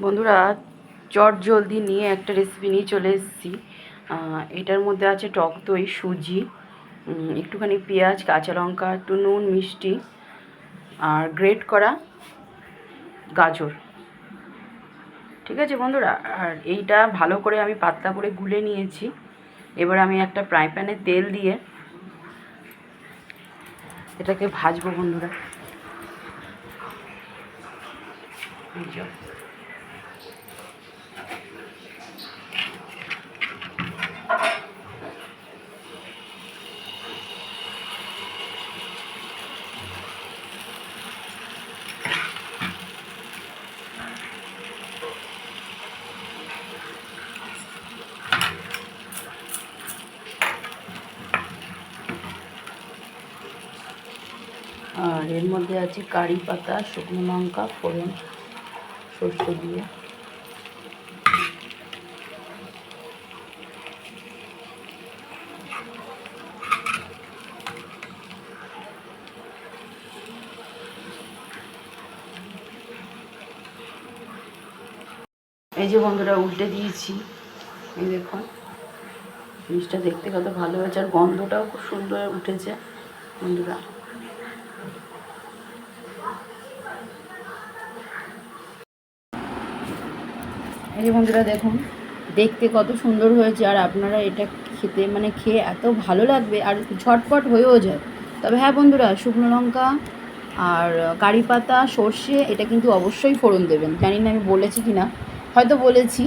বন্ধুরা, চট জলদি নিয়ে একটা রেসিপি নিয়ে চলে এসেছি। এটার মধ্যে আছে টক দই, সুজি, একটুখানি পেঁয়াজ, কাঁচা লঙ্কা, একটু নুন, মিষ্টি আর গ্রেট করা গাজর। ঠিক আছে বন্ধুরা, আর এইটা ভালো করে আমি পাতলা করে গুলে নিয়েছি। এবার আমি একটা ফ্রাই প্যানে তেল দিয়ে এটাকে ভাজবো বন্ধুরা। আর এর মধ্যে আছে কারি পাতা, শুকনো লঙ্কা, ফোড়ন, সর্ষে দিয়ে। এই যে বন্ধুরা, উল্টে দিয়েছি। এই দেখুন, জিনিসটা দেখতে কত ভালো হয়েছে, আর গন্ধটাও খুব সুন্দর উঠেছে বন্ধুরা। এই যে বন্ধুরা দেখুন, দেখতে কত সুন্দর হয়েছে, আর আপনারা এটা খেতে খেয়ে এত ভালো লাগবে, আর ঝটপট হয়েও যায়। তবে হ্যাঁ বন্ধুরা, শুকনো লঙ্কা আর কারি পাতা, সর্ষে, এটা কিন্তু অবশ্যই ফোড়ন দেবেন। জানি না আমি বলেছি কি না, হয়তো বলেছি।